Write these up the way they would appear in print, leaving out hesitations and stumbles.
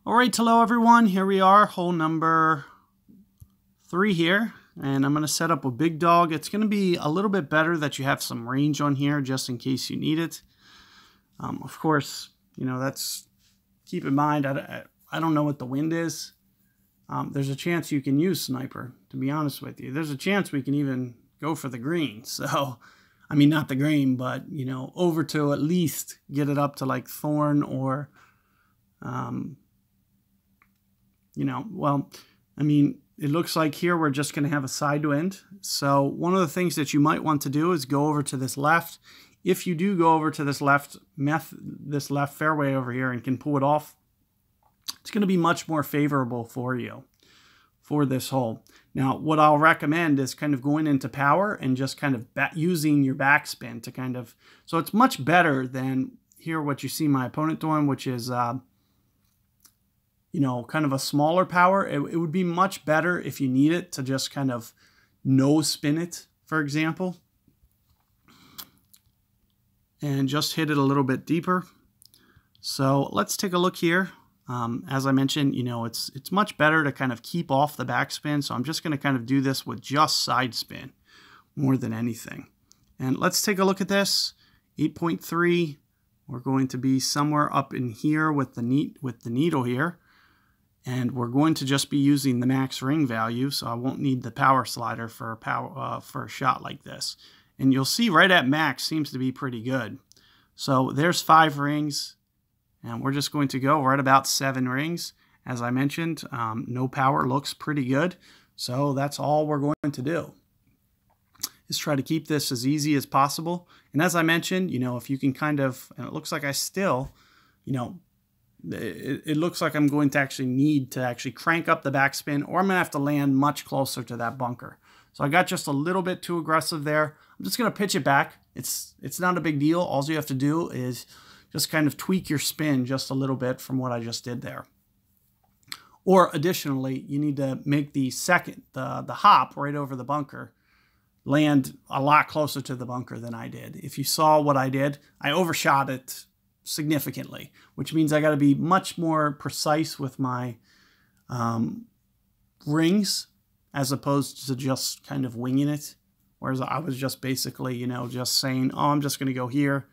All right, hello everyone. Here we are, hole number 3 here. And I'm going to set up a big dog. It's going to be a little bit better that you have some range on here just in case you need it. Of course, you know, keep in mind, I don't know what the wind is. There's a chance you can use sniper, to be honest with you. There's a chance we can even go for the green. So, I mean, not the green, but, you know, over to at least get it up to like thorn or, you know, well, I mean, it looks like here we're just going to have a side wind. So one of the things that you might want to do is go over to this left. If you do go over to this left fairway over here and can pull it off, it's going to be much more favorable for you for this hole. Now, what I'll recommend is kind of going into power and just kind of using your backspin to kind of, so it's much better than here what you see my opponent doing, which is, you know, kind of a smaller power. It would be much better if you need it to just kind of nose spin it, for example, and just hit it a little bit deeper. So let's take a look here. As I mentioned, you know, it's much better to kind of keep off the backspin. So I'm just going to kind of do this with just side spin more than anything. And let's take a look at this. 8.3. We're going to be somewhere up in here with the needle here. And we're going to just be using the max ring value, so I won't need the power slider for a shot like this. And you'll see right at max seems to be pretty good. So there's 5 rings, and we're just going to go right about 7 rings. As I mentioned, no power looks pretty good, so that's all we're going to do. Is try to keep this as easy as possible. And as I mentioned, you know, if you can kind of, and it looks like I still, you know, it looks like I'm going to actually need to actually crank up the backspin, or I'm going to have to land much closer to that bunker. So I got just a little bit too aggressive there. I'm just going to pitch it back. It's not a big deal. All you have to do is just kind of tweak your spin just a little bit from what I just did there. Or additionally, you need to make the hop right over the bunker land a lot closer to the bunker than I did. If you saw what I did, I overshot it significantly, which means I got to be much more precise with my rings as opposed to just kind of winging it. Whereas I was just basically, you know, just saying, oh, I'm just going to go here.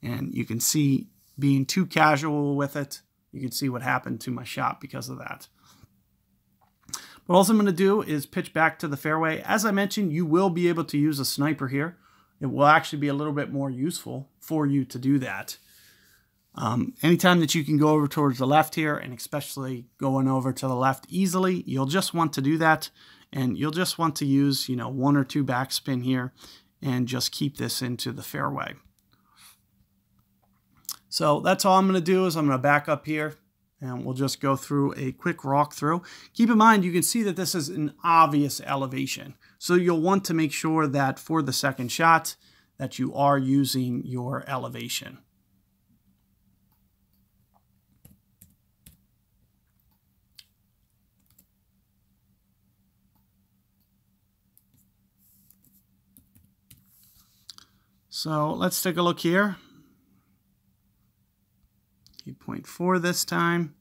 And you can see being too casual with it, you can see what happened to my shot because of that. But all I'm going to do is pitch back to the fairway. As I mentioned, you will be able to use a sniper here. It will actually be a little bit more useful for you to do that. Anytime that you can go over towards the left here, and especially going over to the left easily, you'll just want to do that. And you'll just want to use, you know, 1 or 2 backspin here and just keep this into the fairway. So that's all I'm going to do is I'm going to back up here and we'll just go through a quick walk through. Keep in mind, you can see that this is an obvious elevation. So you'll want to make sure that for the second shot that you are using your elevation. So let's take a look here. 8.4 this time.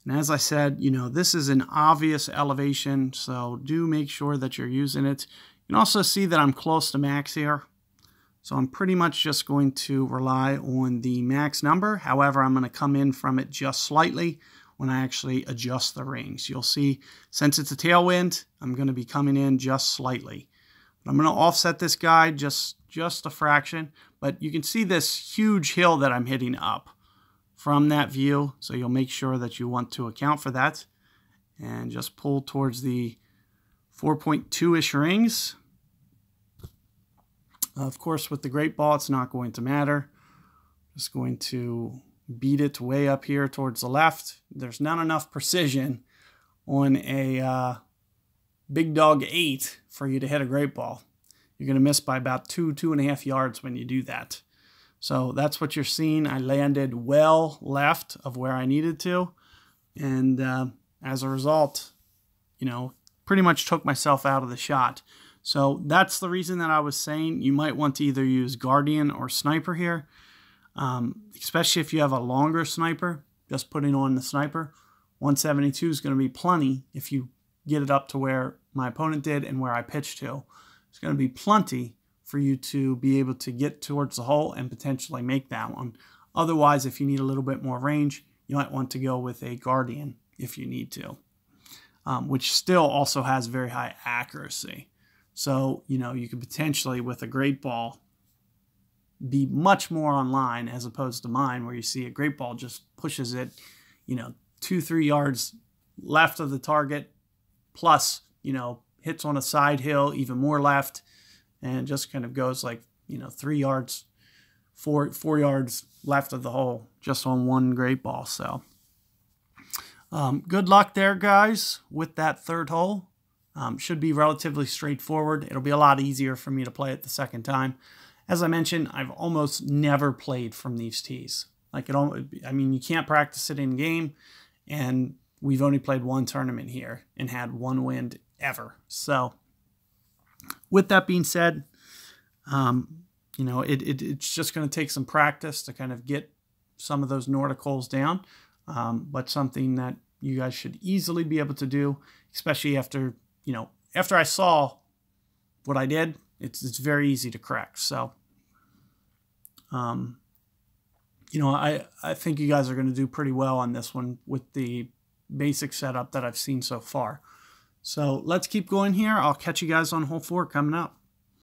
And as I said, you know, this is an obvious elevation, so do make sure that you're using it. You can also see that I'm close to max here. So I'm pretty much just going to rely on the max number. However, I'm going to come in from it just slightly when I actually adjust the rings. You'll see, since it's a tailwind, I'm going to be coming in just slightly. I'm going to offset this guy just a fraction, but you can see this huge hill that I'm hitting up from that view, so you'll make sure that you want to account for that and just pull towards the 4.2-ish rings. Of course, with the great ball, it's not going to matter. Just going to beat it way up here towards the left. There's not enough precision on a big dog 8 for you to hit a great ball. You're going to miss by about 2.5 yards when you do that. So that's what you're seeing. I landed well left of where I needed to. And as a result, you know, pretty much took myself out of the shot. So that's the reason that I was saying you might want to either use Guardian or Sniper here, especially if you have a longer sniper, just putting on the Sniper. 172 is going to be plenty if you get it up to where my opponent did and where I pitched to. It's going to be plenty for you to be able to get towards the hole and potentially make that one. Otherwise, if you need a little bit more range, you might want to go with a Guardian if you need to, which still also has very high accuracy. So, you know, you could potentially, with a great ball, be much more online as opposed to mine, where you see a great ball just pushes it, you know, 2-3 yards left of the target, plus, you know, hits on a side hill, even more left, and just kind of goes like, you know, 3 yards, 4 yards left of the hole just on one great ball. So good luck there, guys, with that third hole. Should be relatively straightforward. It'll be a lot easier for me to play it the second time. As I mentioned, I've almost never played from these tees. Like I mean, you can't practice it in game, and we've only played one tournament here and had one win ever. So with that being said, you know, it's just going to take some practice to kind of get some of those Nordic holes down, but something that you guys should easily be able to do, especially after, you know, after I saw what I did. It's very easy to correct. So, you know, I think you guys are going to do pretty well on this one with the basic setup that I've seen so far. So let's keep going here. I'll catch you guys on hole 4 coming up.